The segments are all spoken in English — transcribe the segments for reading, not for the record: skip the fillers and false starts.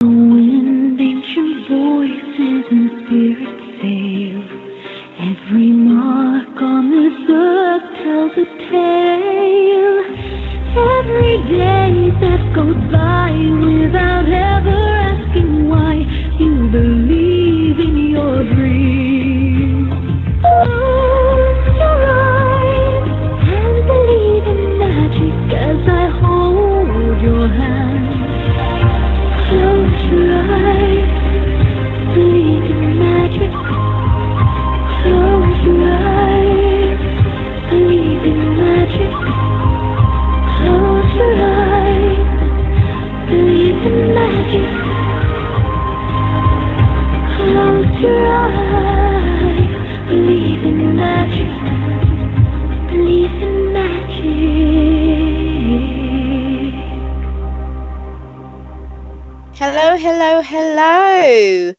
When ancient voices and spirits sail, every mark on this earth tells a tale. Every day that goes by without ever asking why, you believe in your dreams. Close your eyes and believe in magic as I hold your hand. Close your eyes, believe in magic. Close your eyes, believe in magic. Close your eyes, believe in magic. Close your eyes, believe in magic. Believe in magic. Hello, hello, hello.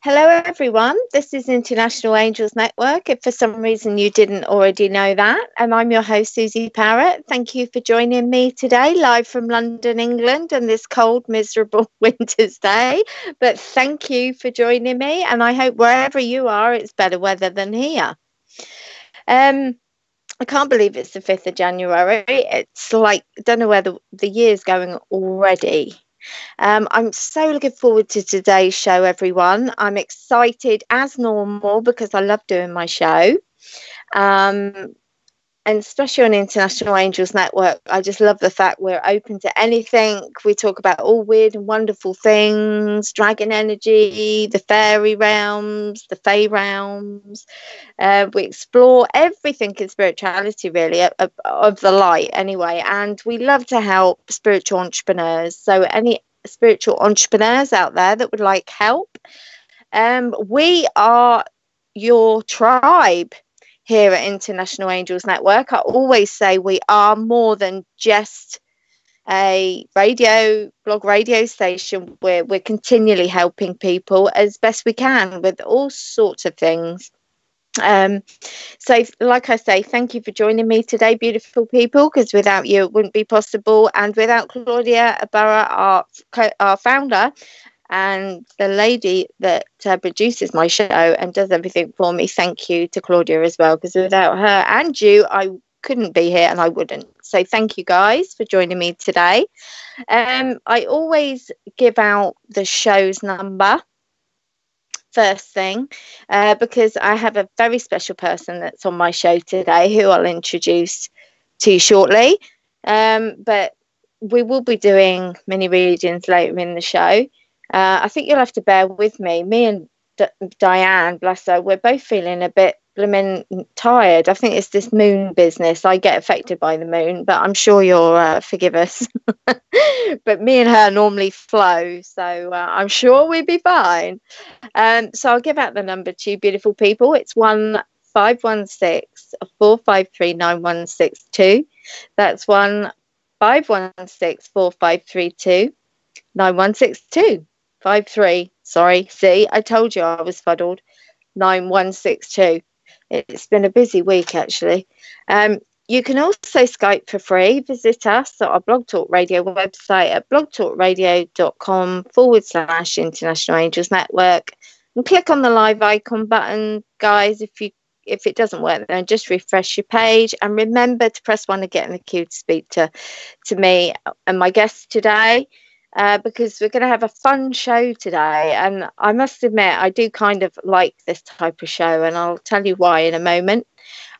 Hello, everyone. This is International Angels Network, if for some reason you didn't already know that. And I'm your host, Suzi Parrett. Thank you for joining me today, live from London, England, on this cold, miserable winter's day. But thank you for joining me. And I hope wherever you are, it's better weather than here. I can't believe it's the 5th of January. It's like, I don't know where the year's going already. I'm so looking forward to today's show, everyone. I'm excited as normal because I love doing my show. And especially on International Angels Network, I just love the fact we're open to anything. We talk about all weird and wonderful things, dragon energy, the fairy realms, the fae realms. We explore everything in spirituality, really, of the light anyway. And we love to help spiritual entrepreneurs. So any spiritual entrepreneurs out there that would like help, we are your tribe here at International Angels Network. I always say we are more than just a blog radio station. We're continually helping people as best we can with all sorts of things. So like I say, thank you for joining me today, beautiful people, because without you it wouldn't be possible, and without Claudia Barra, our founder and the lady that produces my show and does everything for me, thank you to Claudia as well, because without her and you I couldn't be here, and I wouldn't. So thank you guys for joining me today. I always give out the show's number first thing, because I have a very special person that's on my show today who I'll introduce to you shortly. But we will be doing mini readings later in the show. I think you'll have to bear with me. Me and Dianne, bless her, we're both feeling a bit blooming tired. I think it's this moon business. I get affected by the moon, but I'm sure you'll forgive us. But me and her normally flow, so I'm sure we'll be fine. So I'll give out the number to you, beautiful people. It's 1-516-453-9162. That's 1-516-453-9162. 53. Sorry. See, I told you I was fuddled. 9162. It's been a busy week, actually. You can also Skype for free. Visit us at our Blog Talk Radio website at blogtalkradio.com/International Angels Network, and click on the live icon button, guys. If it doesn't work, then just refresh your page, and remember to press 1 to get in the queue to speak to me and my guests today. Because we're going to have a fun show today, and I must admit I do kind of like this type of show, and I'll tell you why in a moment.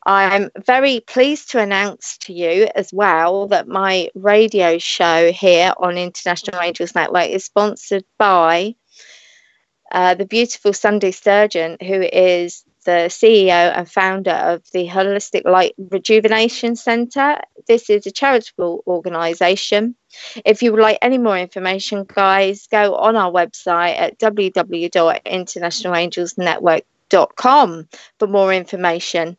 I'm very pleased to announce to you as well that my radio show here on International Angels Network is sponsored by the beautiful Sunday Sturgeon, who is the CEO and founder of the Holistic Light Rejuvenation Centre. This is a charitable organisation. If you would like any more information, guys, go on our website at www.internationalangelsnetwork.com for more information.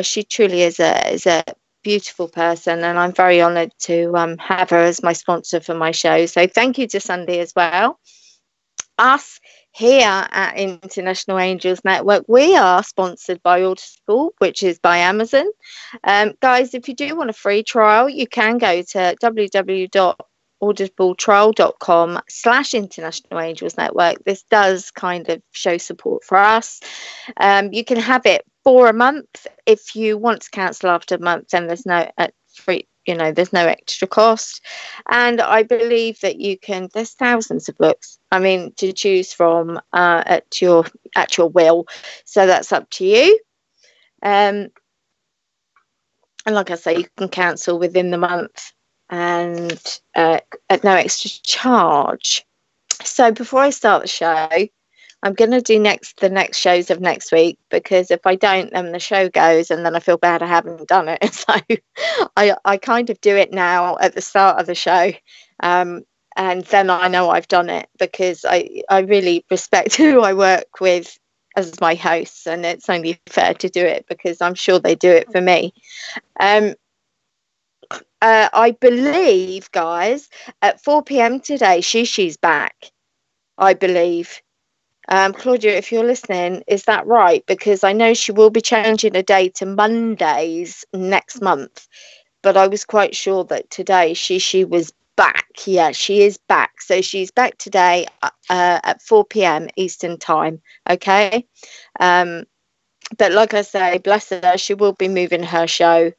She truly is a beautiful person, and I'm very honoured to have her as my sponsor for my show. So thank you to Sunday as well. Us here at International Angels Network, we are sponsored by Audible, which is by Amazon. Guys, if you do want a free trial, you can go to audibletrial.com/International Angels Network. This does kind of show support for us. You can have it for a month. If you want to cancel after a month, then there's no free, there's no extra cost. And I believe that there's thousands of books, to choose from at your will. So that's up to you. And like I say, you can cancel within the month and at no extra charge. So before I start the show, I'm going to do the next shows of next week, because if I don't, then the show goes and then I feel bad I haven't done it. So I kind of do it now at the start of the show. And then I know I've done it, because I really respect who I work with as my hosts, and it's only fair to do it because I'm sure they do it for me. I believe, guys, at 4 p.m. today, Shishi's back, I believe. Claudia, if you're listening, is that right? Because I know she will be changing a day to Mondays next month, but I was quite sure that today she was back. Yeah, she is back. So she's back today at 4 p.m. Eastern time. Okay. But like I say, bless her, she will be moving her show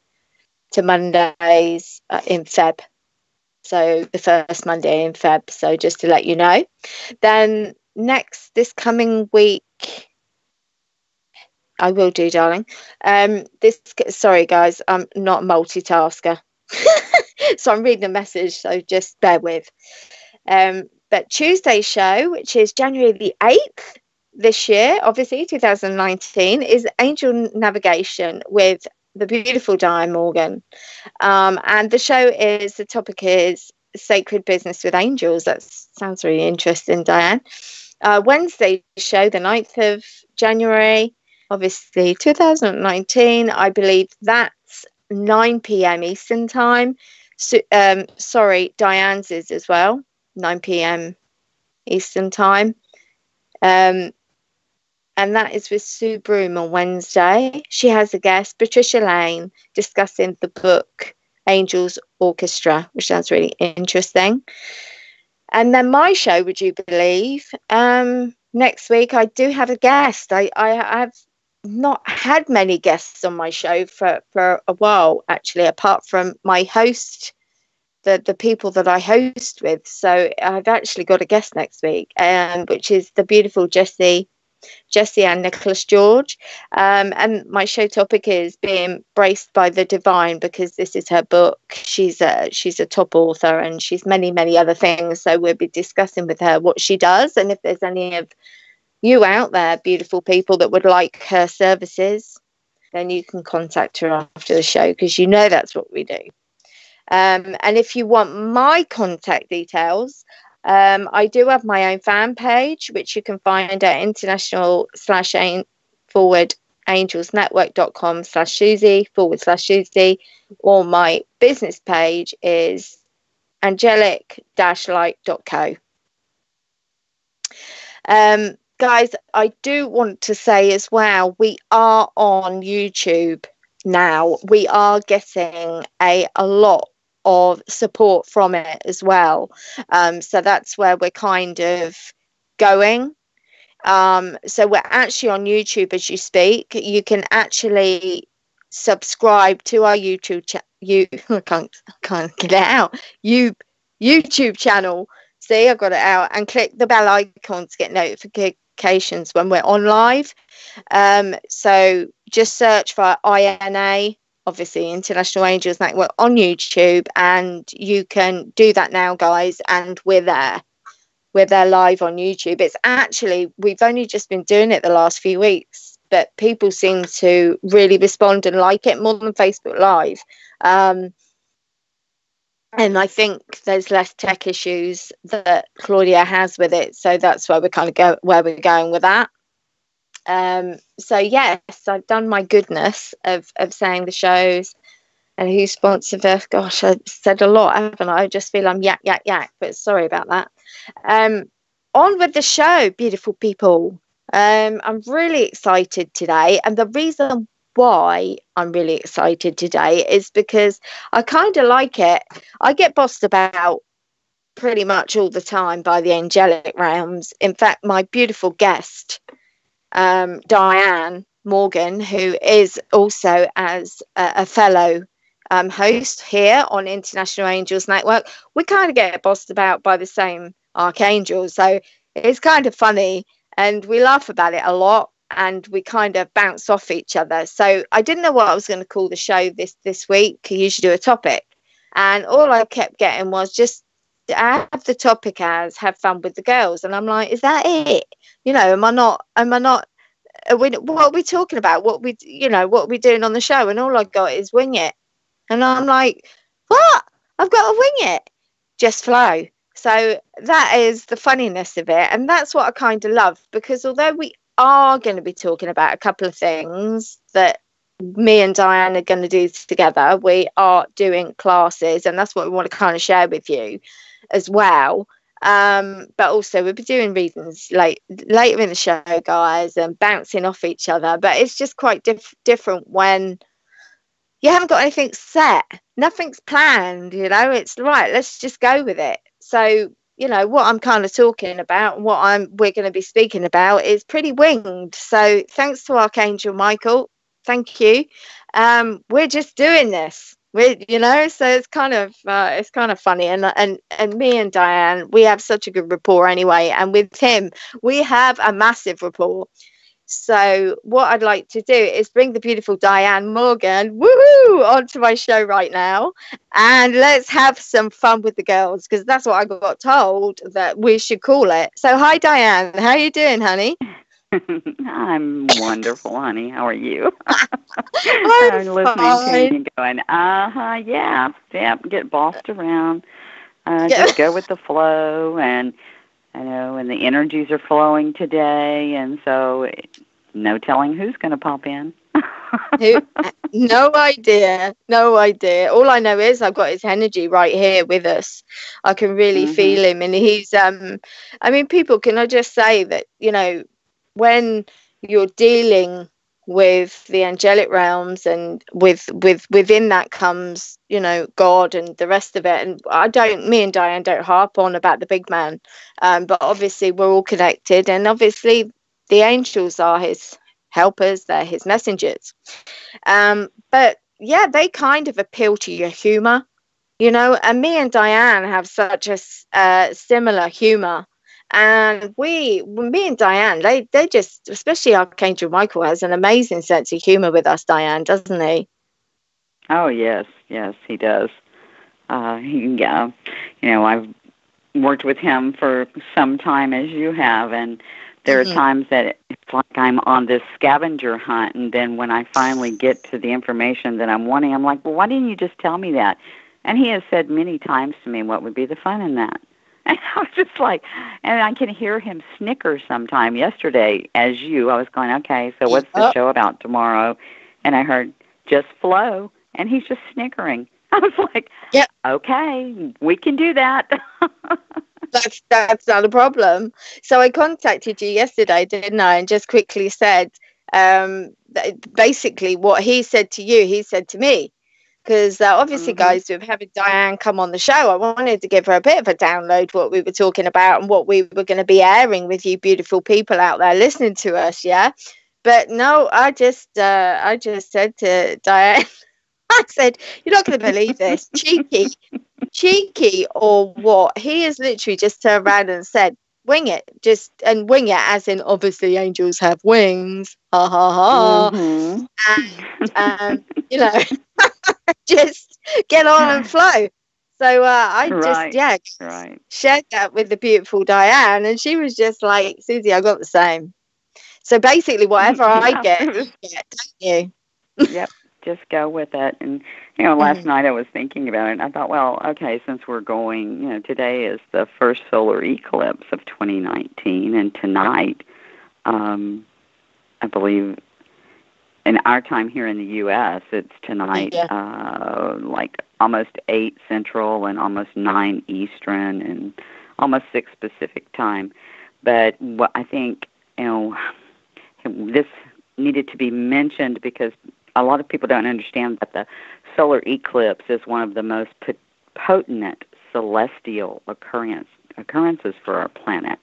to Mondays in Feb. So the first Monday in Feb. So just to let you know. Then this coming week, I will do, darling. Sorry guys, I'm not a multitasker. So I'm reading a message, so just bear with. But Tuesday's show, which is January the 8th this year, obviously 2019, is Angel Navigation with the beautiful Dianne Morgan. And the topic is Sacred Business with Angels. That sounds really interesting, Dianne. Wednesday's show, the 9th of January, obviously 2019, I believe that's 9 p.m. Eastern time. So, sorry, Diane's is as well, 9 p.m. Eastern time. And that is with Sue Broom on Wednesday. She has a guest, Patricia Lane, discussing the book Angels Orchestra, which sounds really interesting. And then my show, would you believe, next week I do have a guest. I have not had many guests on my show for a while, actually, apart from my host, the people that I host with. So I've actually got a guest next week, which is the beautiful Jessie and Nicholas George. And my show topic is being braced by the divine, because this is her book. She's a top author, and she's many, many other things. So we'll be discussing with her what she does, and if there's any of you out there, beautiful people, that would like her services, then you can contact her after the show, because that's what we do. And if you want my contact details, I do have my own fan page, which you can find at international/angelsnetwork.com/Suzi/Suzi, or my business page is angelic-light.co. Guys, I do want to say as well, we are on YouTube now. We are getting a lot of support from it as well. So that's where we're kind of going. So we're actually on YouTube as you speak. You can actually subscribe to our YouTube I can't get it out. YouTube channel. See, I got it out, and click the bell icon to get notifications when we're on live. So just search for INA, obviously International Angels Network, on YouTube, and you can do that now, guys, and we're there live on YouTube. It's actually, we've only just been doing it the last few weeks, but people seem to really respond and like it more than Facebook Live. And I think there's less tech issues that Claudia has with it, so that's where we're kind of where we're going with that. So yes, I've done my goodness of saying the shows and who's sponsored us. Gosh, I've said a lot, haven't I? I just feel I'm yak, but sorry about that. On with the show, beautiful people. I'm really excited today, and the reason why I'm really excited today is because I kind of like it. I get bossed about pretty much all the time by the angelic realms. In fact, my beautiful guest, Dianne Morgan, who is also as a fellow host here on International Angels Network, we kind of get bossed about by the same archangels. So it's kind of funny and we laugh about it a lot and we kind of bounce off each other. So I didn't know what I was going to call the show this week. I usually do a topic. And all I kept getting was just have the topic as have fun with the girls. And I'm like, is that it? You know, am I not, what are we talking about? What are we doing on the show? And all I got is wing it. And I'm like, what? I've got to wing it. Just flow. So that is the funniness of it. And that's what I kind of love, because although we are going to be talking about a couple of things that me and Dianne are going to do together, we are doing classes, and that's what we want to kind of share with you as well. But also we'll be doing readings later in the show, guys, and bouncing off each other. But it's just quite different when you haven't got anything set, nothing's planned, you know. It's right, let's just go with it. So, you know, what I'm kind of talking about, we're going to be speaking about is pretty winged. So thanks to Archangel Michael, thank you. We're just doing this. So it's kind of funny, and me and Dianne, we have such a good rapport anyway, and with him we have a massive rapport. So what I'd like to do is bring the beautiful Dianne Morgan, woohoo, onto my show right now, and let's have some fun with the girls, because that's what I got told that we should call it. So hi Dianne, how are you doing, honey? I'm wonderful, honey. How are you? I'm listening to you going, yeah, get bossed around. Just go with the flow, and and the energies are flowing today, and so no telling who's going to pop in. No idea. All I know is I've got his energy right here with us. I can really feel him, and he's people, can I just say that, when you're dealing with the angelic realms and within that comes, God and the rest of it. And me and Dianne don't harp on about the big man, but obviously we're all connected, and obviously the angels are his helpers, they're his messengers. But yeah, they kind of appeal to your humor, and me and Dianne have such a similar humor. And me and Dianne, they just, especially Archangel Michael, has an amazing sense of humor with us, Dianne, doesn't he? Oh, yes, he does. I've worked with him for some time, as you have, and there are times that it's like I'm on this scavenger hunt, and then when I finally get to the information that I'm wanting, I'm like, well, why didn't you just tell me that? And he has said many times to me, what would be the fun in that? And I was just like, and I can hear him snicker sometime. Yesterday, I was going, okay, so what's the show about tomorrow? And I heard, just flow. And he's just snickering. I was like, yep. Okay, we can do that. That's not a problem. So I contacted you yesterday, didn't I? And just quickly said, basically what he said to you, he said to me. Because obviously, guys, with having Dianne come on the show, I wanted to give her a bit of a download what we were talking about and what we were going to be airing with you beautiful people out there listening to us, yeah? But no, I just said to Dianne, I said, you're not going to believe this. Cheeky or what? He has literally just turned around and said, wing it. Wing it as in, obviously, angels have wings. Ha, ha, ha. And, just get on and flow. So I shared that with the beautiful Dianne, and she was just like, Suzi, I got the same. So basically, whatever I get, you get, don't you? Yep, just go with it. And last night I was thinking about it, and I thought, well, okay, since we're going, today is the first solar eclipse of 2019, and tonight, I believe, in our time here in the U.S., it's tonight, like almost 8 Central and almost 9 Eastern and almost 6 Pacific time. But what I think, this needed to be mentioned because a lot of people don't understand that the solar eclipse is one of the most potent celestial occurrences for our planet.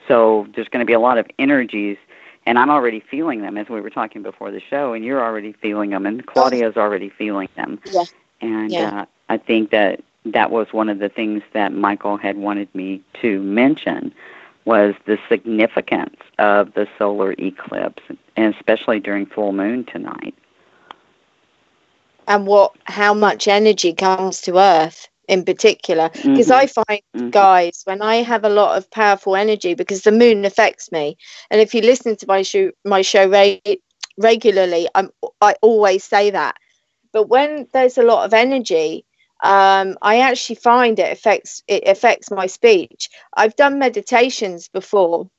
So there's going to be a lot of energies, and I'm already feeling them, as we were talking before the show, and you're already feeling them, and Claudia's already feeling them. Yeah. And I think that was one of the things that Michael had wanted me to mention, was the significance of the solar eclipse, and especially during full moon tonight. And how much energy comes to Earth in particular. Because I find, guys, when I have a lot of powerful energy, because the moon affects me, and if you listen to my show regularly, I always say that. But when there's a lot of energy, I actually find it affects my speech. I've done meditations before,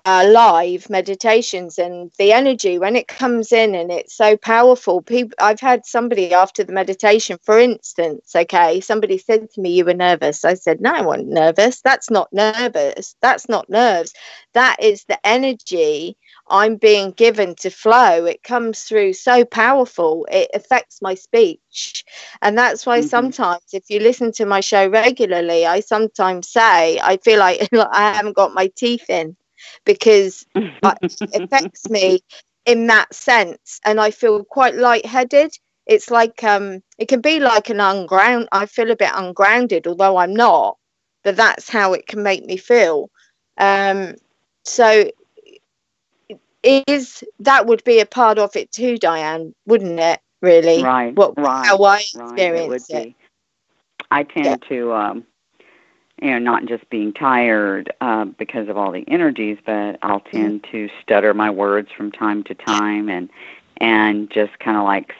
live meditations, and the energy when it comes in, and it's so powerful. I've had somebody after the meditation, for instance, somebody said to me, "You were nervous." I said, "No, I wasn't nervous. That's not nervous. That's not nerves. That is the energy I'm being given to flow. It comes through so powerful. It affects my speech." And that's why sometimes, if you listen to my show regularly, I sometimes say I feel like I haven't got my teeth in, because it affects me in that sense, and I feel quite lightheaded. It's like it can be like I feel a bit ungrounded, although I'm not, but that's how it can make me feel. So that would be a part of it too, Dianne, wouldn't it? Really, right? How I experience it. I tend to not just being tired because of all the energies, but I'll tend to stutter my words from time to time, and just kind of like,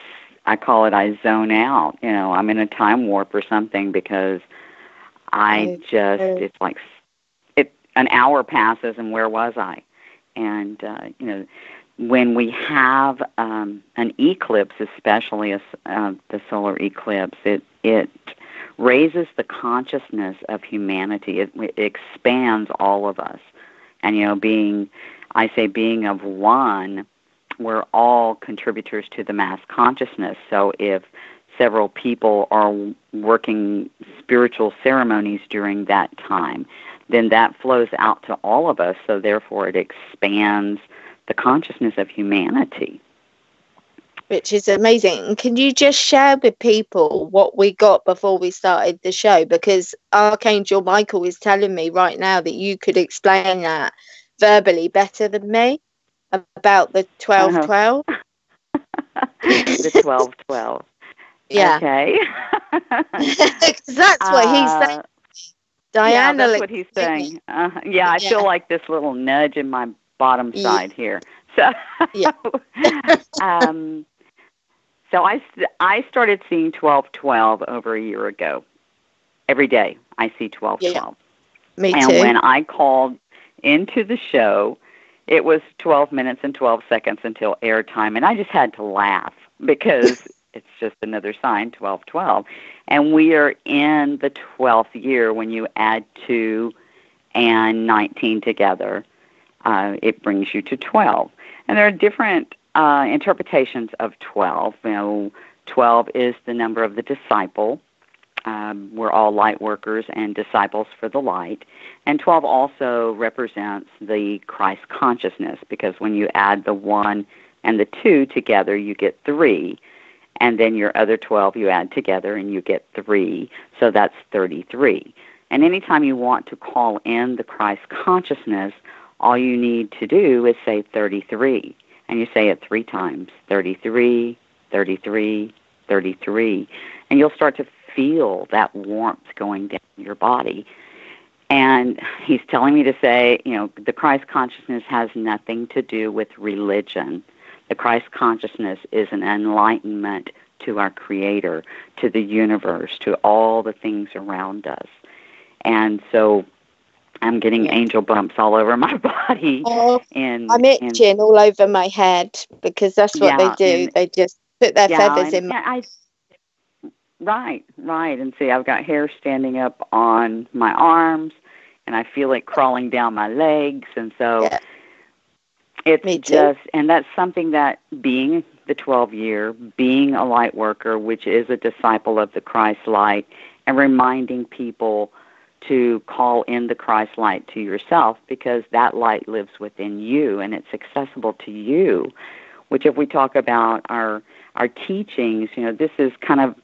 I call it, I zone out. I'm in a time warp or something, because it's like an hour passes, and where was I? And, when we have an eclipse, especially the solar eclipse, it raises the consciousness of humanity. It expands all of us. And, being of one, we're all contributors to the mass consciousness. So if several people are working spiritual ceremonies during that time, then that flows out to all of us. So therefore it expands the consciousness of humanity. Which is amazing. Can you just share with people what we got before we started the show? Because Archangel Michael is telling me right now that you could explain that verbally better than me, about the 12-12. The 12-12. Yeah. Okay. Because that's what he's saying. Dianne, that's what he's saying. I feel like this little nudge in my bottom side here. So, so I started seeing 12-12 over a year ago. Every day I see 12-12. Yeah. Me too. And when I called into the show, it was 12 minutes and 12 seconds until airtime, and I just had to laugh, because it's just another sign, 12-12. And we are in the 12th year. When you add 2 and 19 together, it brings you to 12. And there are different interpretations of 12. 12 is the number of the disciple. We're all light workers and disciples for the light. And 12 also represents the Christ consciousness, because when you add the 1 and the 2 together, you get 3. And then your other 12 you add together and you get 3. So that's 33. And anytime you want to call in the Christ consciousness, all you need to do is say 33. And you say it 3 times. 33, 33, 33. And you'll start to feel that warmth going down your body. And he's telling me to say, the Christ consciousness has nothing to do with religion. The Christ consciousness is an enlightenment to our Creator, to the universe, to all the things around us. And so I'm getting angel bumps all over my body. I'm itching all over my head, because that's what they do. They just put their feathers in my... Right. And see, I've got hair standing up on my arms, and I feel it crawling down my legs. And so it's just, and that's something that, being the 12 year, being a light worker, which is a disciple of the Christ light, and reminding people to call in the Christ light to yourself, because that light lives within you and it's accessible to you. Which, if we talk about our teachings, this is kind of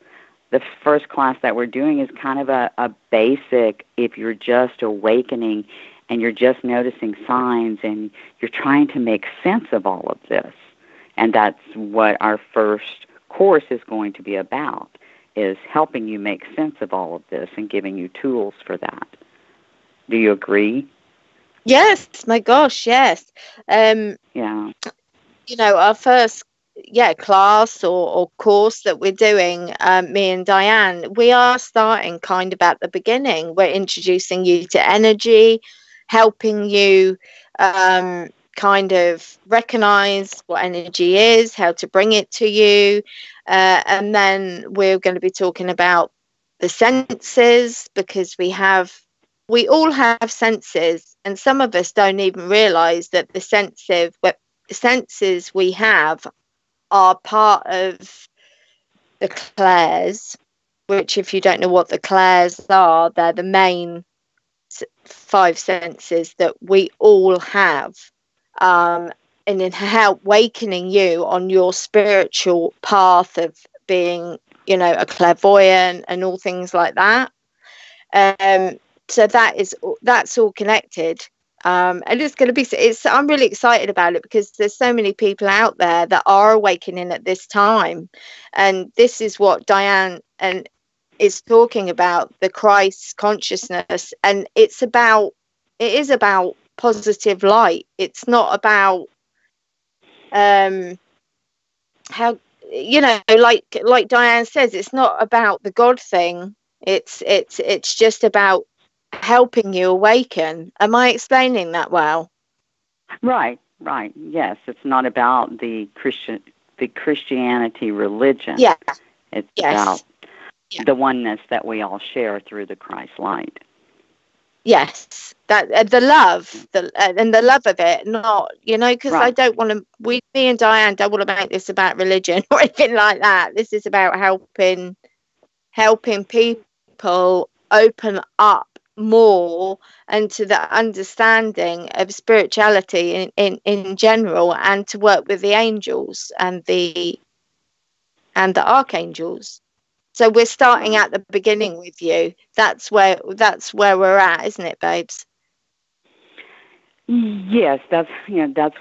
the first class that we're doing is kind of a basic, if you're just awakening and you're just noticing signs and you're trying to make sense of all of this. And that's what our first course is going to be about, is helping you make sense of all of this and giving you tools for that. Do you agree? Yes, my gosh, yes. Yeah. Our first class or course that we're doing, me and Dianne, we are starting kind of at the beginning. We're introducing you to energy, helping you kind of recognize what energy is, how to bring it to you, and then we're going to be talking about the senses, because we all have senses, and some of us don't even realize that the senses we have are part of the clairs, which, if you don't know what the clairs are, they're the main 5 senses that we all have, and in help awakening you on your spiritual path of being, a clairvoyant and all things like that. So that's all connected. And it's going to be, I'm really excited about it, because there's so many people out there that are awakening at this time. And this is what Dianne is talking about, the Christ consciousness. And it is about positive light. It's not about, how, like Dianne says, it's not about the God thing. It's just about helping you awaken. Am I explaining that well? Right. Yes, it's not about the Christianity religion. Yeah. It's about the oneness that we all share through the Christ light. Yes, that the love, and the love of it, not, because I don't want to. Me and Dianne don't want to make this about religion or anything like that. This is about helping people open up more and to the understanding of spirituality in general, and to work with the angels and the archangels. So we're starting at the beginning with you. That's where we're at, isn't it, babes? Yes, that's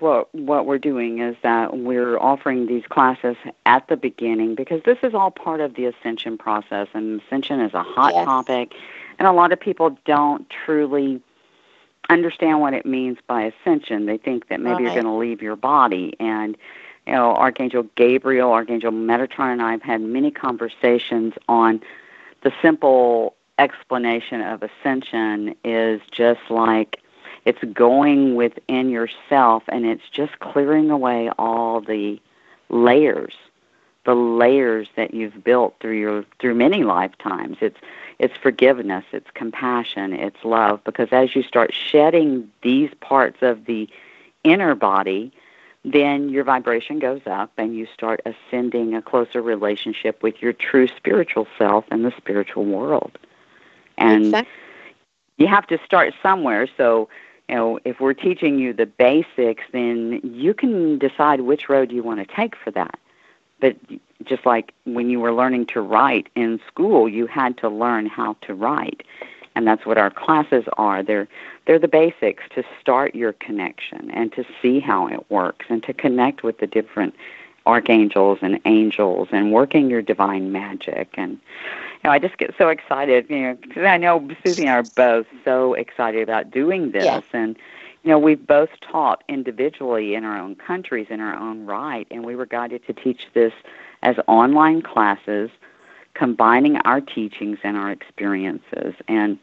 what we're doing, is that we're offering these classes at the beginning, because this is all part of the ascension process, and ascension is a hot topic, and a lot of people don't truly understand what it means by ascension. They think that maybe you're going to leave your body, and Archangel Gabriel, Archangel Metatron, and I have had many conversations on the simple explanation of ascension is just like, it's going within yourself, and it's just clearing away all the layers that you've built through many lifetimes. It's forgiveness, it's compassion, it's love, because as you start shedding these parts of the inner body, then your vibration goes up and you start ascending a closer relationship with your true spiritual self in the spiritual world. And you have to start somewhere. So, if we're teaching you the basics, then you can decide which road you want to take for that. But just like when you were learning to write in school, you had to learn how to write. And that's what our classes are. They're the basics to start your connection and to see how it works and to connect with the different archangels and angels and working your divine magic. And I just get so excited, because I know Suzi and I are both so excited about doing this. Yeah. And, we've both taught individually in our own countries in our own right, and we were guided to teach this as online classes, combining our teachings and our experiences. And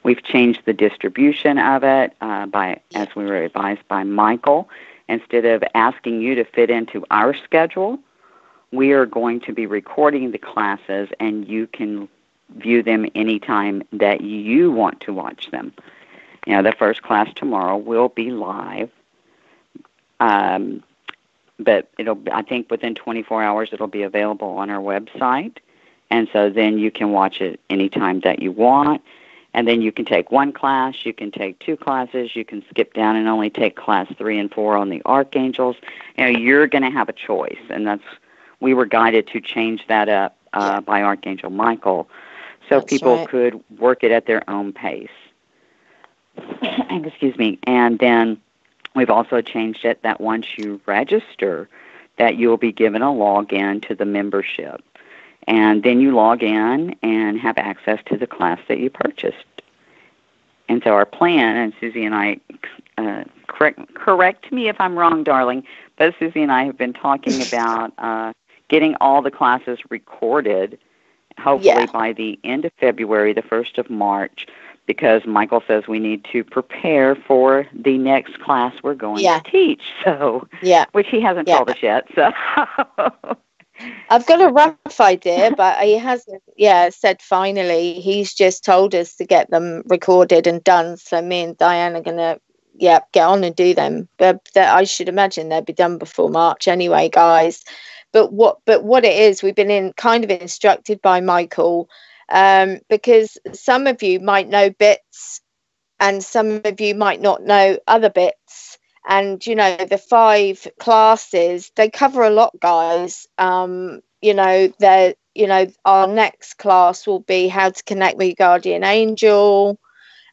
we've changed the distribution of it as we were advised by Michael. Instead of asking you to fit into our schedule, we are going to be recording the classes, and you can view them anytime that you want to watch them. The first class tomorrow will be live, but I think within 24 hours it'll be available on our website. And so then you can watch it anytime that you want. And then you can take one class, you can take two classes, you can skip down and only take class 3 and 4 on the archangels. You know, you're going to have a choice. And we were guided to change that up by Archangel Michael, so people could work it at their own pace. Excuse me. And then we've also changed it that once you register, that you'll be given a login to the membership. And then you log in and have access to the class that you purchased. And so our plan, and Suzi and I, correct me if I'm wrong, darling, but Suzi and I have been talking about getting all the classes recorded, hopefully by the end of February, the 1st of March, because Michael says we need to prepare for the next class we're going to teach. So, which he hasn't told us yet. So. I've got a rough idea, but he hasn't said finally. He's just told us to get them recorded and done. So me and Dianne are going to get on and do them. But I should imagine they'll be done before March anyway, guys. But what it is, we've been kind of instructed by Michael, because some of you might know bits and some of you might not know other bits. And, you know, the 5 classes, they cover a lot, guys. Our next class will be how to connect with your guardian angel,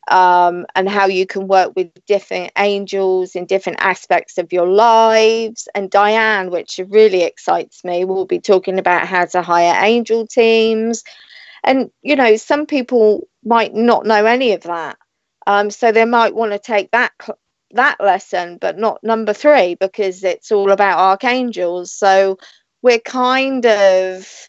and how you can work with different angels in different aspects of your lives. And Dianne, which really excites me, will be talking about how to hire angel teams. And, you know, some people might not know any of that. So they might want to take that lesson, but not number 3, because it's all about archangels. So we're kind of,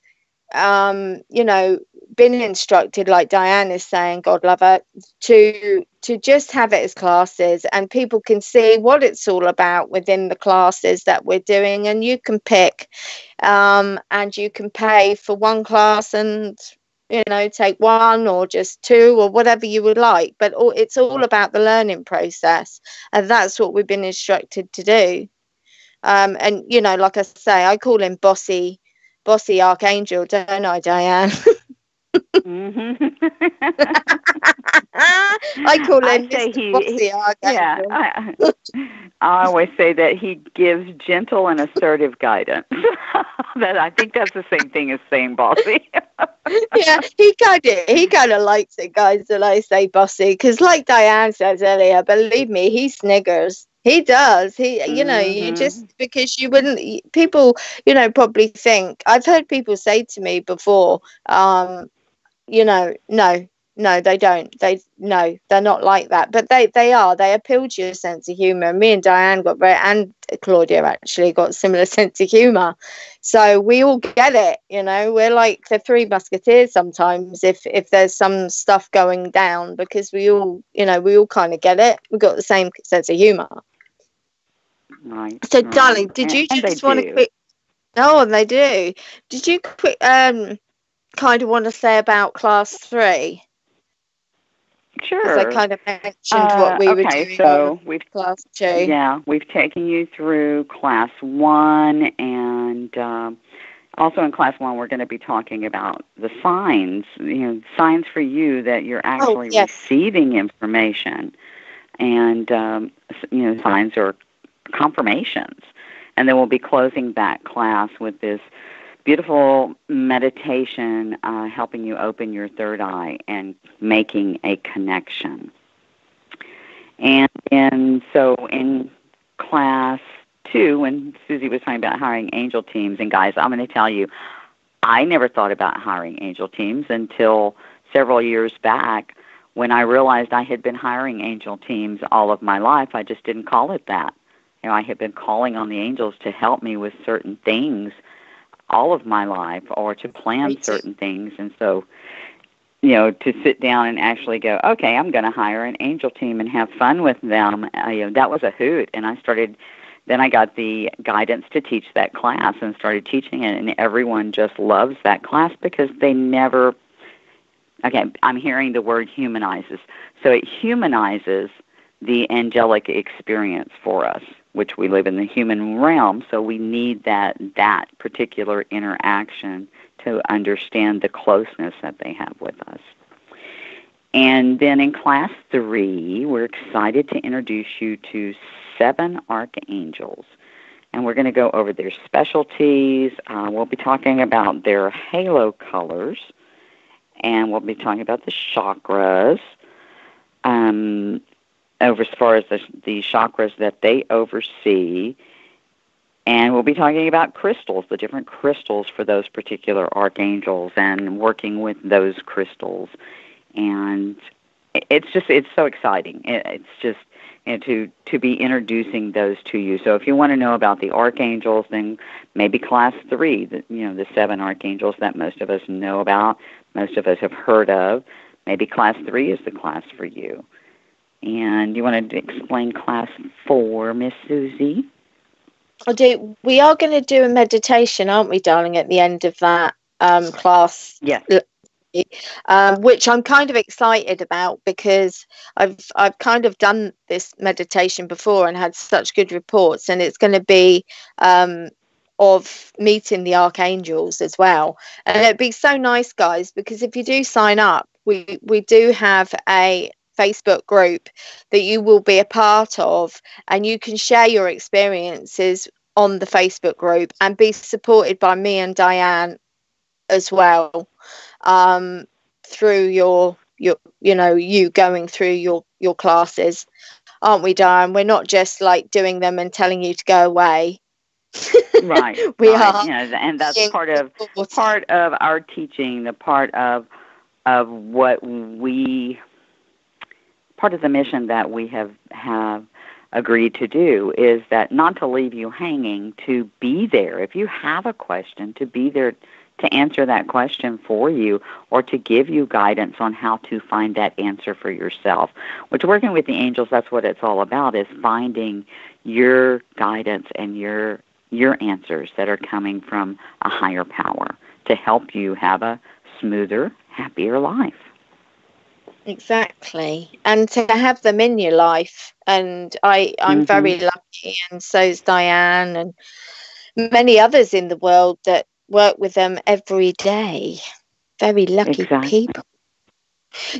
been instructed, like Dianne is saying, God love her, to just have it as classes, and people can see what it's all about within the classes that we're doing. And you can pick, and you can pay for one class and, you know, take 1 or just 2 or whatever you would like. But it's all about the learning process. And that's what we've been instructed to do. And, you know, like I say, I call him Bossy Archangel, don't I, Dianne? I call him Mr. Bossy Archangel. I always say that he gives gentle and assertive guidance. That I think that's the same thing as saying bossy. he kind of likes it, guys, when I say bossy, because like Dianne says earlier, believe me, he sniggers. He does. You know, you just, because you wouldn't, people, you know, probably think, I've heard people say to me before, you know, no, they don't. They're not like that. But they are. They appeal to your sense of humour. Me and Dianne and Claudia actually got a similar sense of humour. So we all get it, you know. We're like the 3 musketeers sometimes if there's some stuff going down, because we all kind of get it. We've got the same sense of humour. Right. So, darling, did you just want to quick... Oh, they do. Did you quick kind of want to say about class 3? Sure. Because I kind of mentioned what we were doing. So we've class 2. Yeah, we've taken you through class 1, and also in class 1 we're going to be talking about the signs. You know, signs for you that you're actually receiving information, and signs or confirmations. And then we'll be closing that class with this beautiful meditation, helping you open your third eye and making a connection. And so in class 2, when Suzi was talking about hiring angel teams, and guys, I'm going to tell you, I never thought about hiring angel teams until several years back, when I realized I had been hiring angel teams all of my life. I just didn't call it that. You know, I had been calling on the angels to help me with certain things all of my life, or to plan certain things. And so, you know, to sit down and actually go, okay, I'm going to hire an angel team and have fun with them, that was a hoot. And then I got the guidance to teach that class and started teaching it, and everyone just loves that class because they never, I'm hearing the word humanizes. So it humanizes the angelic experience for us, which we live in the human realm, so we need that particular interaction to understand the closeness that they have with us. And then in Class 3, we're excited to introduce you to 7 archangels. And we're going to go over their specialties. We'll be talking about their halo colors. And we'll be talking about the chakras, over as far as the chakras that they oversee. And we'll be talking about crystals, the different crystals for those particular archangels, and working with those crystals. And it's so exciting. It's just, to be introducing those to you. So if you want to know about the archangels, then maybe Class 3, the 7 archangels that most of us know about, most of us have heard of. Maybe Class 3 is the class for you. And you want to explain Class 4, Miss Suzi? I do. We are going to do a meditation, aren't we, darling, at the end of that class? Yes. Which I'm kind of excited about, because I've kind of done this meditation before and had such good reports, and it's going to be of meeting the archangels as well. And it'd be so nice, guys, because if you do sign up, we do have a Facebook group that you will be a part of, and you can share your experiences on the Facebook group and be supported by me and Dianne as well, through your you going through your classes, aren't we, Dianne? We're not just like doing them and telling you to go away. Right. we right. are, and that's part of our teaching, the part of what we, part of the mission that we have agreed to do is that not to leave you hanging, to be there. If you have a question, to be there to answer that question for you, or to give you guidance on how to find that answer for yourself. Which, working with the angels, that's what it's all about, is finding your guidance and your answers that are coming from a higher power to help you have a smoother, happier life. Exactly. And to have them in your life. And I'm very lucky, and so's Dianne and many others in the world that work with them every day. Very lucky people.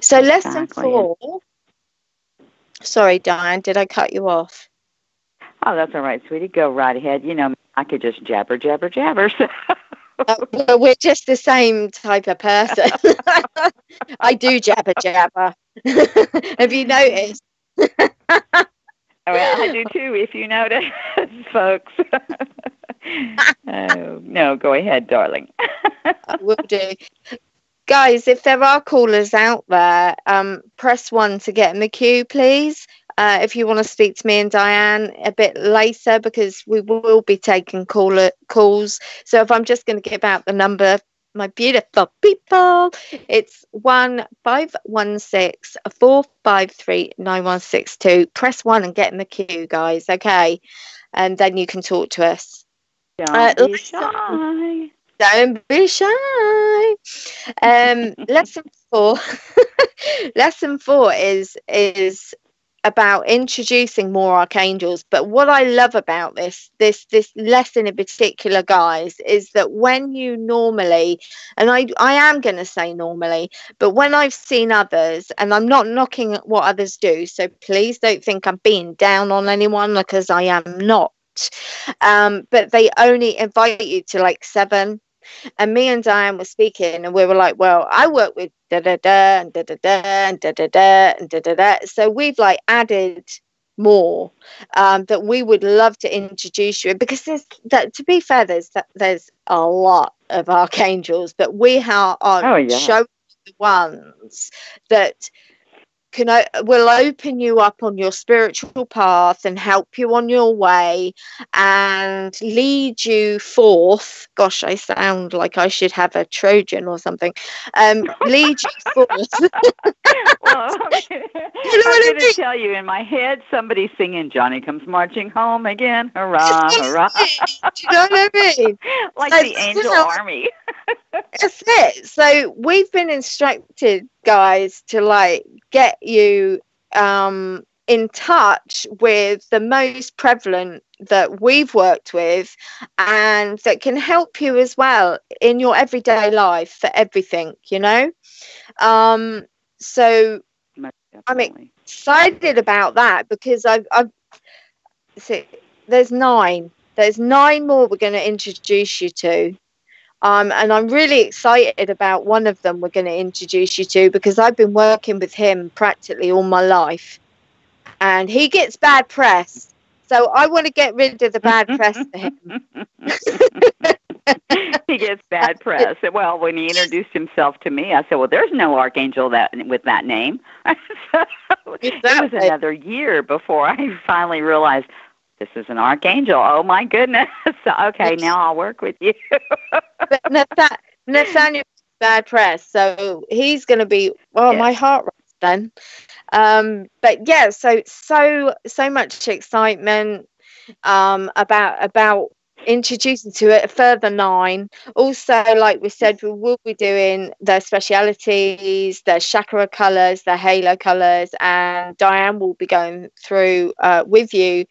So lesson 4. Sorry, Dianne, did I cut you off? Oh, that's all right, sweetie. Go right ahead. I could just jabber. So. Well, we're just the same type of person. I do jabber. Have you noticed? Well, I do too, if you notice, folks. No, go ahead, darling. I will do. Guys, if there are callers out there, press 1 to get in the queue, please. If you want to speak to me and Dianne a bit later, because we will be taking calls. So if I'm just going to give out the number, my beautiful people, it's 1516-453-9162. Press 1 and get in the queue, guys. Okay, and then you can talk to us. Don't be shy. Don't be shy. Lesson 4. Lesson 4 is about introducing more archangels. But what I love about this lesson in particular, guys, is that when you normally, and I am going to say normally, but when I've seen others, and I'm not knocking at what others do, so please don't think I'm being down on anyone, because I am not. But they only invite you to like 7. And me and Dianne were speaking, and we were like, well, I work with da-da-da and da-da-da and da-da-da and da-da-da. So we've like added more that we would love to introduce you, because to be fair, there's a lot of archangels, but we are showing the ones that will open you up on your spiritual path and help you on your way and lead you forth. Gosh, I sound like I should have a Trojan or something. Lead you forth. Well, I'm going to tell you, in my head, somebody's singing "Johnny Comes Marching Home Again." Hurrah, hurrah. Do you know what I mean? Like the angel army. That's it. So we've been instructed, guys, to like get you in touch with the most prevalent that we've worked with, and that can help you as well in your everyday life for everything, you know. So I'm excited about that, because I've see, there's nine more we're going to introduce you to. And I'm really excited about one of them we're going to introduce you to, because I've been working with him practically all my life, and he gets bad press. So I want to get rid of the bad press for him. He gets bad press. Well, when he introduced himself to me, I said, well, there's no archangel with that name. So it was another year before I finally realized, this is an archangel. Oh, my goodness. So, okay, now I'll work with you. But Nathaniel bad press, so he's going to be, well, my heart race then. But yeah, so much excitement about introducing to it a further 9. Also, like we said, we will be doing their specialities, their chakra colors, their halo colors, and Dianne will be going through with you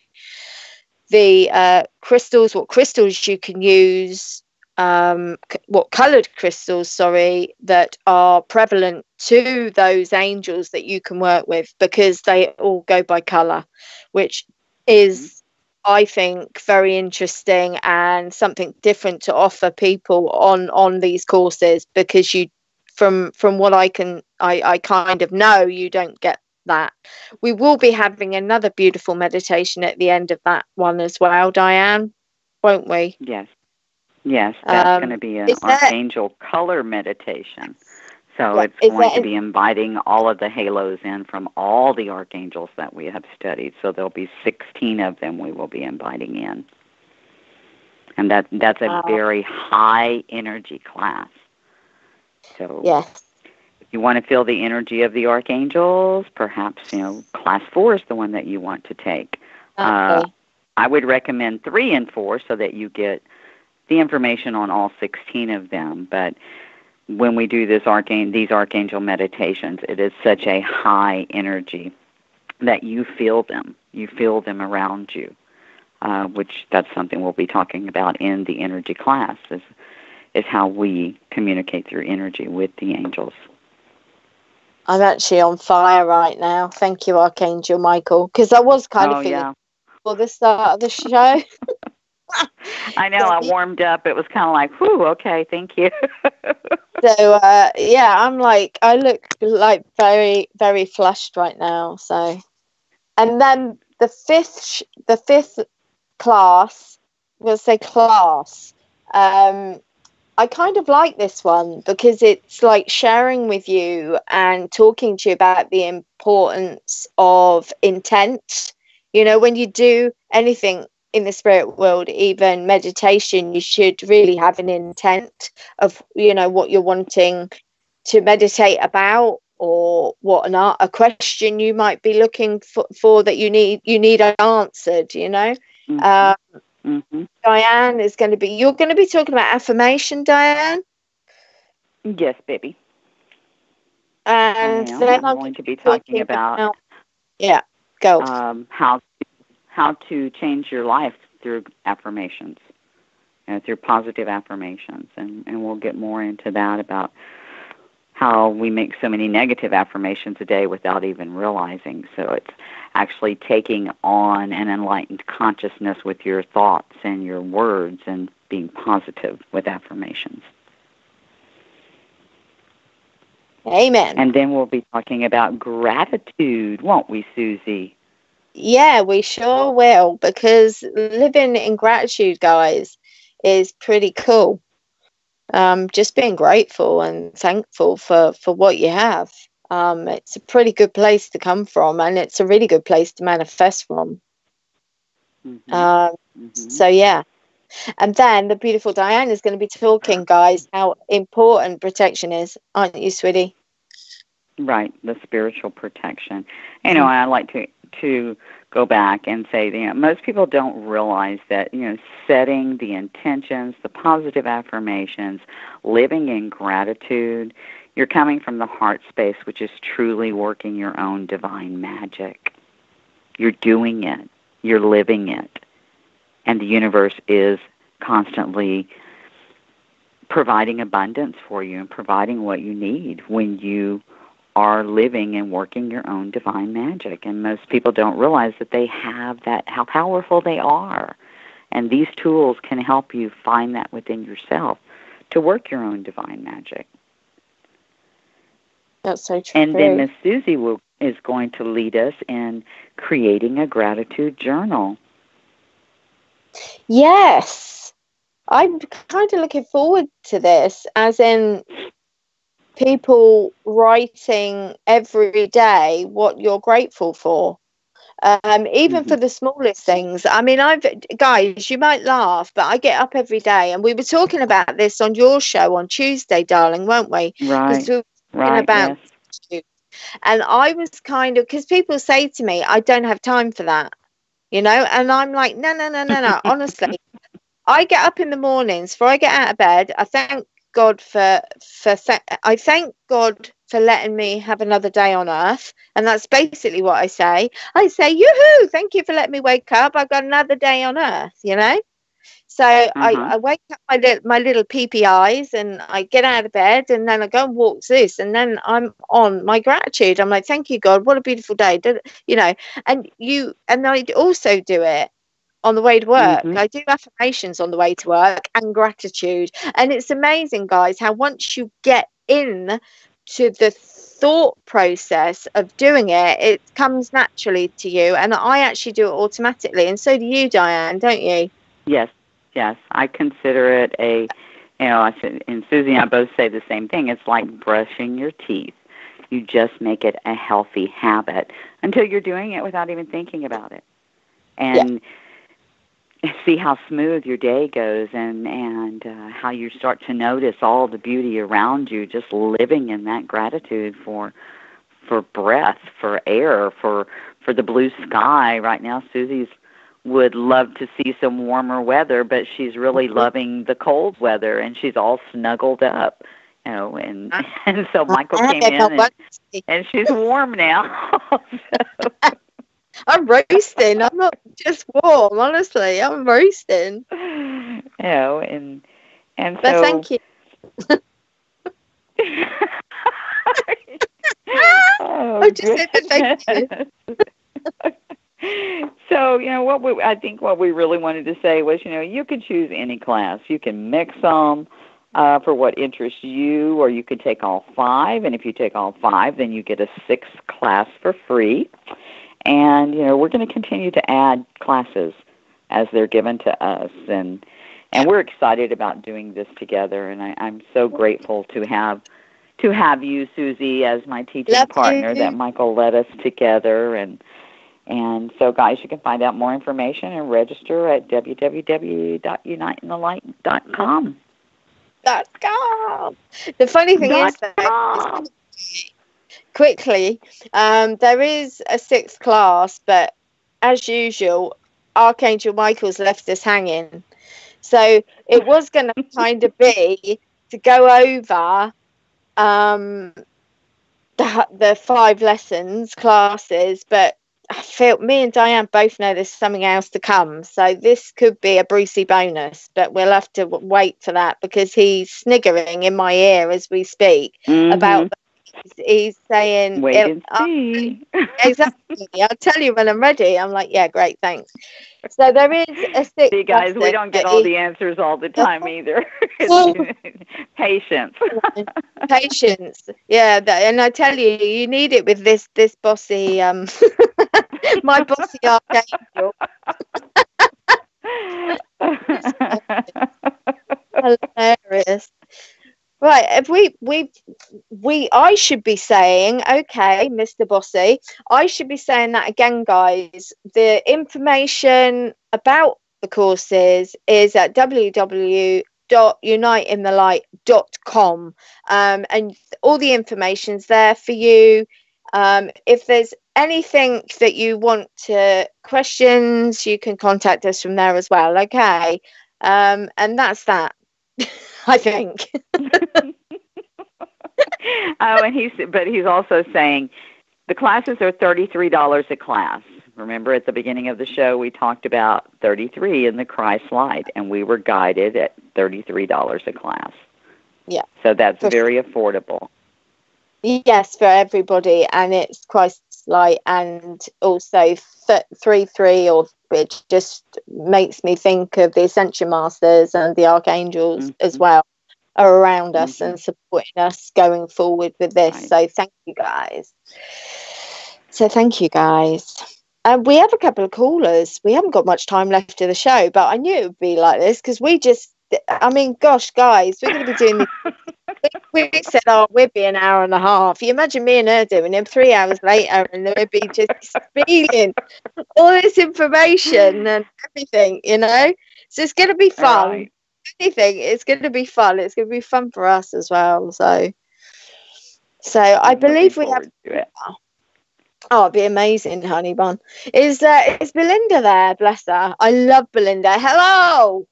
the crystals, what crystals you can use, what colored crystals, that are prevalent to those angels that you can work with, because they all go by color, which is, I think, very interesting and something different to offer people on these courses, because you, from what I kind of know, you don't get that. We will be having another beautiful meditation at the end of that one as well, Dianne, won't we? Yes, that's going to be an archangel color meditation. So it's going to be inviting all of the halos in from all the archangels that we have studied. So there'll be 16 of them we will be inviting in. And that's a very high energy class. So yes. If you want to feel the energy of the archangels, perhaps, class 4 is the one that you want to take. Okay. I would recommend 3 and 4 so that you get the information on all 16 of them. But when we do these archangel meditations, it is such a high energy that you feel them. You feel them around you, which that's something we'll be talking about in the energy class, is how we communicate through energy with the angels. I'm actually on fire right now. Thank you, Archangel Michael, because I was kind of feeling for the start of the show. I know, I warmed up. It was kind of like, whew, okay, thank you. So, I'm like, I look like very, very flushed right now. So, and then the fifth class, we'll say class, I kind of like this one because it's like sharing with you and talking to you about the importance of intent. When you do anything in the spirit world, even meditation, you should really have an intent of, what you're wanting to meditate about, or what a question you might be looking for that you need answered, Mm-hmm. Mm-hmm. Dianne is you're going to be talking about affirmation, Dianne? Yes, baby. And then I'm going to be talking about go. How to change your life through affirmations, through positive affirmations, and we'll get more into that, about how we make so many negative affirmations a day without even realizing. So it's actually taking on an enlightened consciousness with your thoughts and your words and being positive with affirmations. Amen. And then we'll be talking about gratitude, won't we, Suzi? Yeah, we sure will, because living in gratitude, guys, is pretty cool. Just being grateful and thankful for what you have. It's a pretty good place to come from, and it's a really good place to manifest from. So yeah. And then the beautiful Dianne is going to be talking, guys, how important protection is, aren't you, sweetie? Right, the spiritual protection. I like to go back and say, most people don't realize that, setting the intentions, the positive affirmations, living in gratitude, you're coming from the heart space, which is truly working your own divine magic. You're doing it. You're living it. And the universe is constantly providing abundance for you and providing what you need when you are living and working your own divine magic. And most people don't realize that they have that, how powerful they are. And these tools can help you find that within yourself to work your own divine magic. That's so true. And then Miss Suzi is going to lead us in creating a gratitude journal. Yes. I'm kind of looking forward to this, as in people writing every day what you're grateful for. Even for the smallest things. I mean, guys, you might laugh, but I get up every day, and we were talking about this on your show on Tuesday, darling, weren't we? Right. We were talking about gratitude. And I was kind of, because people say to me, I don't have time for that, you know, and I'm like, no. Honestly, I get up in the mornings, before I get out of bed, I thank God I thank God for letting me have another day on earth. And that's basically what I say. I say, yoo-hoo, thank you for letting me wake up. I've got another day on earth, you know? So I wake up my little peepee eyes, and I get out of bed, and then I go and walk this, and then I'm on my gratitude. I'm like, thank you, God, what a beautiful day. You know, and I also do it on the way to work. I do affirmations on the way to work and gratitude. And it's amazing, guys, how once you get in to the thought process of doing it, it comes naturally to you. And I actually do it automatically. And so do you, Dianne, don't you? Yes. I consider it and Suzi and I both say the same thing. It's like brushing your teeth. You just make it a healthy habit until you're doing it without even thinking about it. And see how smooth your day goes, and how you start to notice all the beauty around you, just living in that gratitude for breath, for air, for the blue sky. Right now, Suzi's would love to see some warmer weather, but she's really loving the cold weather, and she's all snuggled up, you know, and so Michael came in, and she's warm now. So. I'm roasting. I'm not just warm, honestly. I'm roasting. You know, and but so. Thank you. I just said thank you. So, you know, I think what we really wanted to say was, you know, you can choose any class. You can mix them for what interests you, or you could take all 5. And if you take all 5, then you get a 6th class for free. And, you know, we're going to continue to add classes as they're given to us. And we're excited about doing this together. And I'm so grateful to have you, Suzi, as my teaching partner, that Michael led us together. And so, guys, you can find out more information and register at www.uniteinthelight.com. The funny thing is that quickly, there is a 6th class, but as usual, Archangel Michael's left us hanging. So it was going to kind of be to go over the 5 classes, but I feel me and Dianne both know there's something else to come. So this could be a Brucey bonus, but we'll have to wait for that, because he's sniggering in my ear as we speak about. He's saying, wait and see. Exactly. I'll tell you when I'm ready. I'm like, yeah, great, thanks. So there is a 6th. See, guys, we don't get all the answers all the time either. Patience. Yeah, and I tell you, you need it with this bossy, my bossy archangel. Hilarious. Right, if I should be saying, okay, Mr. Bossy, I should be saying that again, guys. The information about the courses is at www.uniteinthelight.com, and all the information's there for you. If there's anything that you want questions, you can contact us from there as well, okay? And that's that. I think. And he's also saying the classes are $33 a class, Remember at the beginning of the show, we talked about 33 in the Christ Light, and we were guided at $33 a class. Yeah. So that's very affordable. Yes, for everybody, and it's Christ's Light, and also 33, or it just makes me think of the Ascension Masters and the Archangels as well are around us and supporting us going forward with this. Right. So thank you guys. We have a couple of callers. We haven't got much time left of the show, but I knew it would be like this because gosh, guys, we're going to be doing this. We said, we'll be an hour and a half. You imagine me and her doing them 3 hours later, and we'd be just spilling all this information and everything, So it's going to be fun. Right. It's going to be fun. It's going to be fun for us as well. So I believe we have. Oh, it'd be amazing, honey bun. Is Belinda there? Bless her. I love Belinda. Hello.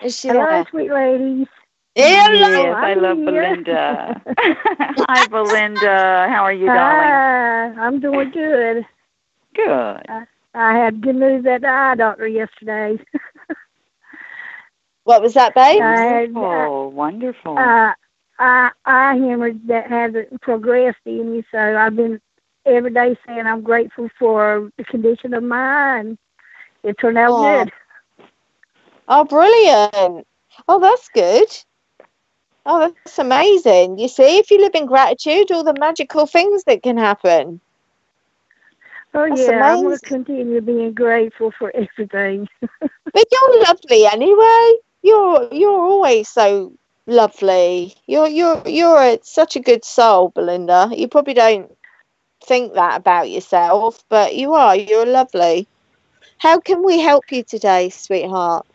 Is she Hello, there? sweet ladies. Hello. Yes, I love Belinda. Hi, Belinda. How are you, darling? I'm doing good. Good. I had good news at the eye doctor yesterday. What was that, babe? Wonderful. Eye hemorrhage that hasn't progressed in me, so I've been every day saying I'm grateful for the condition of my eye, and it turned out good. Oh, brilliant. Oh, that's good. Oh, that's amazing. You see, if you live in gratitude, all the magical things that can happen. Oh, that's yeah, amazing. I'm going to continue being grateful for everything. But you're lovely anyway. You're always so lovely. You're such a good soul, Belinda. You probably don't think that about yourself, but you are. You're lovely. How can we help you today, sweetheart?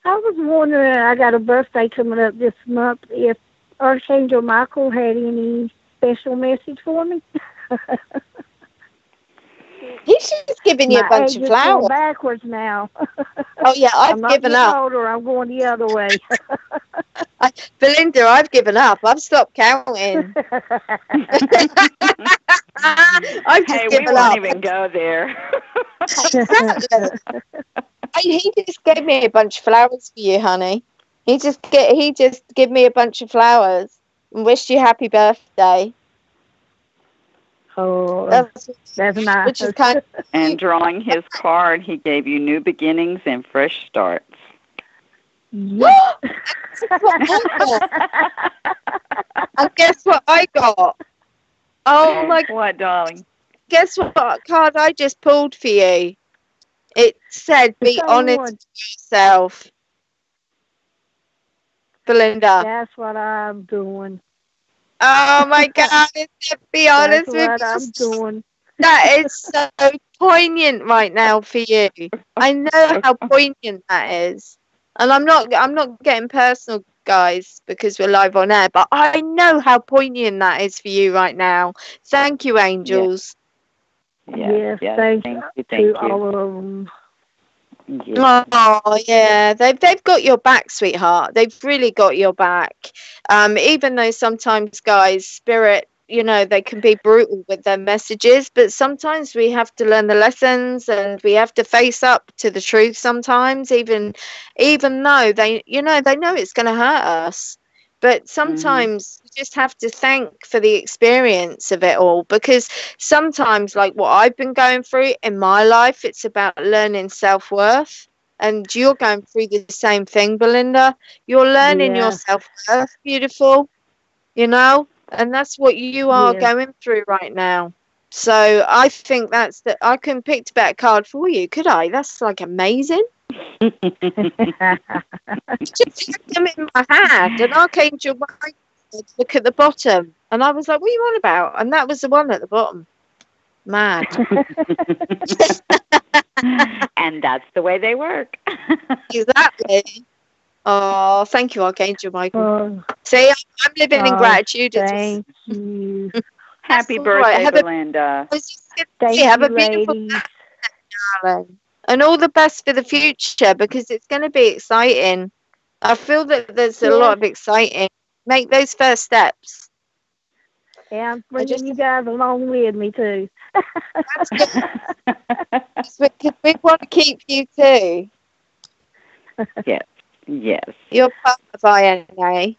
I was wondering, I got a birthday coming up this month, if Archangel Michael had any special message for me. He's just giving you a bunch of flowers. Going backwards now. Oh yeah, I've given up. I'm older. I'm going the other way. Belinda, I've given up. I've stopped counting. I've just given we won't up. even go there. He just gave me a bunch of flowers for you, honey. He just gave me a bunch of flowers and wished you happy birthday. Oh, that's nice. Which is kind of and drawing his card, he gave you new beginnings and fresh starts. Yes. And guess what I got? Oh my God. What, darling? Guess what card I just pulled for you? It said, be honest with yourself. Belinda. That's what I'm doing. Oh my God, it said, be honest with yourself. That's what I'm doing. That is so poignant right now for you. I know how poignant that is. And I'm not getting personal, guys, because we're live on air, but I know how poignant that is for you right now. Thank you, angels. Yes, thank you. All of them. Yes. Oh yeah, they've got your back, sweetheart. They've really got your back. Even though sometimes, guys, spirit, they can be brutal with their messages, but sometimes we have to learn the lessons and we have to face up to the truth sometimes, even though they know it's going to hurt us. But sometimes you just have to thank for the experience of it all, because sometimes, like what I've been going through in my life, it's about learning self-worth. And you're going through the same thing, Belinda. You're learning your self-worth, beautiful, and that's what you are going through right now. So I think I couldn't pick a better card for you, could I? That's like amazing. Just had them in my hand, and Archangel Michael said, look at the bottom, and I was like, what are you on about? And that was the one at the bottom. Mad. And that's the way they work. Exactly. Oh, thank you, Archangel Michael. See, I'm living in gratitude. Thank you. Happy birthday, Belinda. Have a beautiful birthday, darling. And all the best for the future, because it's going to be exciting. I feel that there's a lot of exciting. Make those first steps. Yeah, I'm bringing you guys along with me, too. Because we want to keep you, too. Yes. You're part of INA.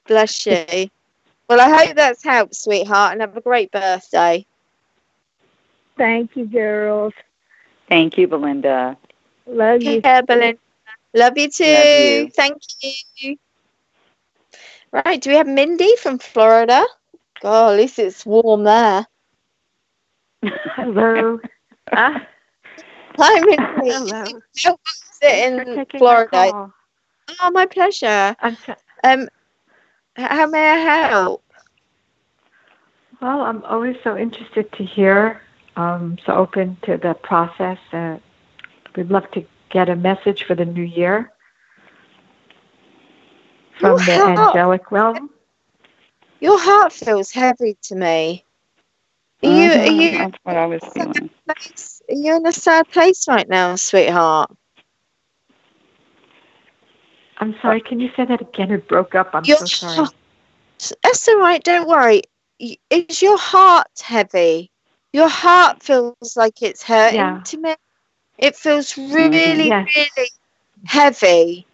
Bless you. Well, I hope that's helped, sweetheart, and have a great birthday. Thank you, girls. Thank you, Belinda. Love you. Yeah, Belinda. Love you too. Love you. Thank you. Right, do we have Mindy from Florida? God, at least it's warm there. Hello. Hi, Mindy. Hello. How is it Thanks for in taking Florida? my call. Oh, my pleasure. How may I help? Well, I'm always so interested to hear, so open to the process. We'd love to get a message for the new year from the angelic realm. Your heart feels heavy to me. Are you That's what I was feeling. Are you in a sad place right now, sweetheart? I'm sorry, can you say that again? It broke up. I'm so sorry. That's all right, don't worry. Is your heart heavy? Your heart feels like it's hurting to me. It feels really, really heavy.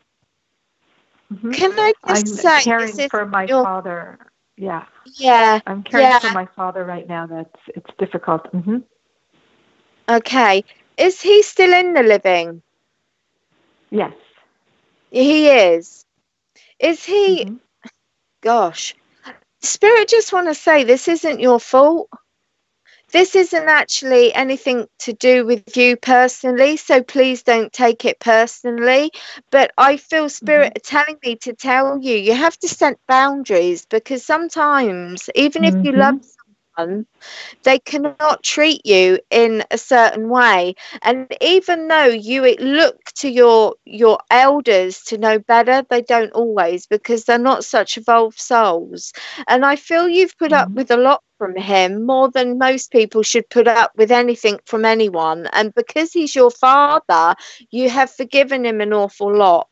Mm-hmm. Can I just say, I'm caring for my father. Yeah. I'm caring for my father right now. It's difficult. Mm-hmm. Okay. Is he still in the living? Yes. He is. Is he? Mm-hmm. Gosh. Spirit just want to say this isn't your fault. This isn't actually anything to do with you personally, so please don't take it personally. But I feel Spirit telling me to tell you, you have to set boundaries, because sometimes, even if you love someone, they cannot treat you in a certain way. And even though you look to your elders to know better, they don't always, because they're not such evolved souls. And I feel you've put up with a lot from him, more than most people should put up with anything from anyone. And because he's your father, you have forgiven him an awful lot.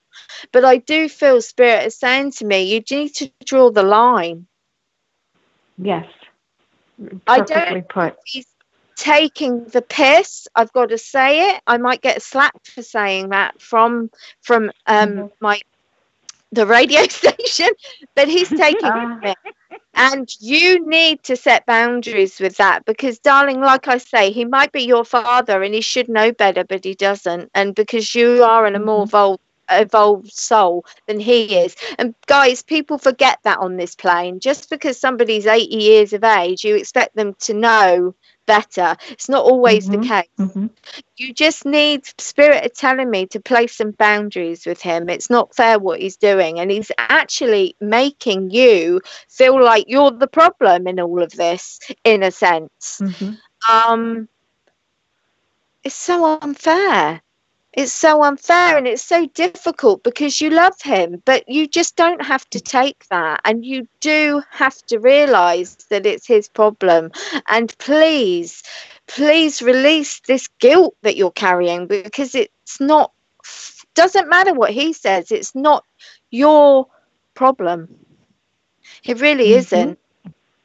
But I do feel Spirit is saying to me, you need to draw the line. Yes. I don't know if he's taking the piss. I've got to say it. I might get slapped for saying that from the radio station, but he's taking the piss. And you need to set boundaries with that, because, darling, like I say, he might be your father and he should know better, but he doesn't. And because you are in a more evolved soul than he is. And guys, people forget that on this plane. Just because somebody's 80 years of age, you expect them to know better. It's not always the case. You just need Spirit telling me to place some boundaries with him. It's not fair what he's doing, and he's actually making you feel like you're the problem in all of this, in a sense. It's so unfair. It's so unfair, and it's so difficult, because you love him, but you just don't have to take that, and you do have to realize that it's his problem. And please release this guilt that you're carrying, because it's not, doesn't matter what he says, it's not your problem. It really isn't.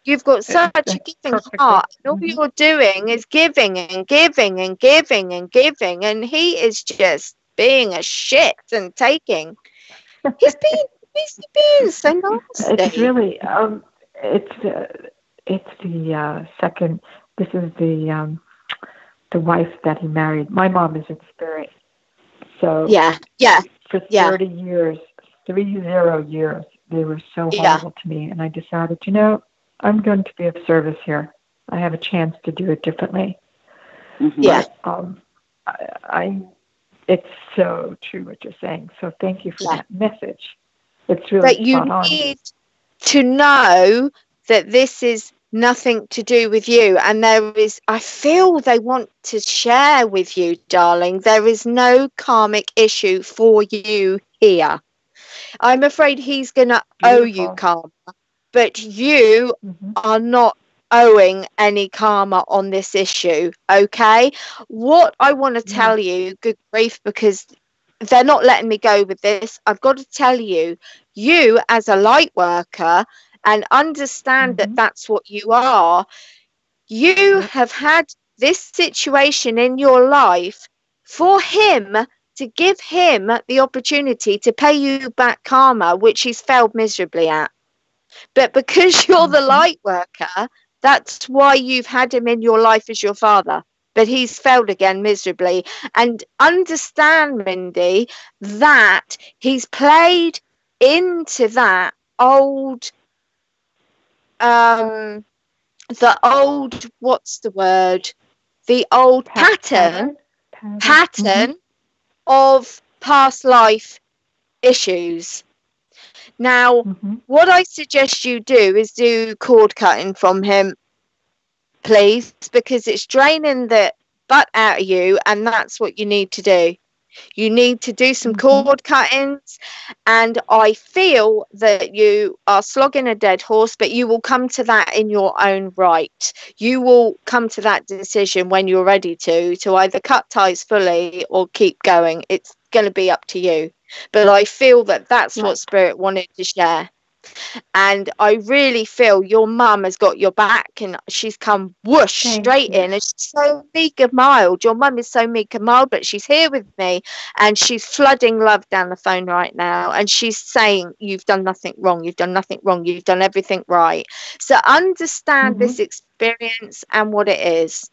You've got such a giving heart, and all you're doing is giving and giving and giving and giving, and he is just being a shit and taking. He's being so nasty. It's really it's the second. This is the wife that he married. My mom is in spirit, so for 30 years, 30 years, they were so horrible to me, and I decided, I'm going to be of service here. I have a chance to do it differently. But, it's so true what you're saying. So thank you for that message. It's really But you need to know that this is nothing to do with you. And I feel they want to share with you, darling, there is no karmic issue for you here. I'm afraid he's going to owe you karma. But you are not owing any karma on this issue, okay? What I want to tell you, good grief, because they're not letting me go with this, I've got to tell you, you as a light worker and understand that that's what you are. You have had this situation in your life for him to give him the opportunity to pay you back karma, which he's failed miserably at. But because you're the light worker, that's why you've had him in your life as your father. But he's failed again miserably. And understand, Mindy, that he's played into that old, what's the word? The old pattern of past life issues. Now, what I suggest you do is do cord cutting from him, please, because it's draining the butt out of you, and that's what you need to do. You need to do some cord cuttings, and I feel that you are slogging a dead horse, but you will come to that in your own right. You will come to that decision when you're ready to either cut ties fully or keep going. It's going to be up to you. But I feel that that's what Spirit wanted to share. And I really feel your mum has got your back, and she's come whoosh straight in, and she's so meek and mild. Your mum is so meek and mild, but she's here with me, and she's flooding love down the phone right now, and she's saying, you've done nothing wrong, you've done nothing wrong, you've done everything right. So understand this experience and what it is.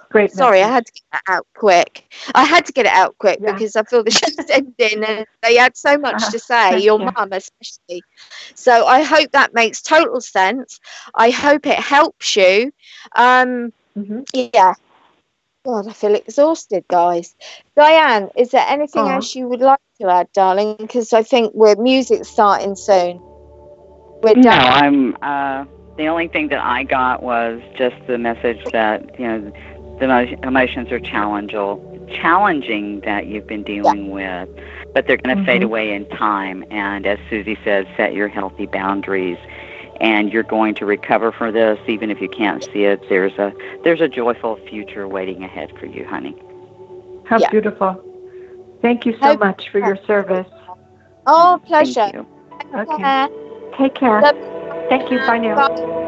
Great. Sorry, I had to get that out quick. Because I feel the show's ending and they had so much to say, your mum especially. So I hope that makes total sense. I hope it helps you. Yeah. God, I feel exhausted, guys. Dianne, is there anything else you would like to add, darling? Because I think music's starting soon. No, I'm. The only thing that I got was just the message that, you know, the emotions are challenging that you've been dealing with, but they're going to fade away in time. And as Suzi says, set your healthy boundaries, and you're going to recover from this, even if you can't see it. There's a joyful future waiting ahead for you, honey. How beautiful! Thank you so much for your service. Oh, pleasure. Thank you. Okay. Take care. Thank you. Bye now. Bye.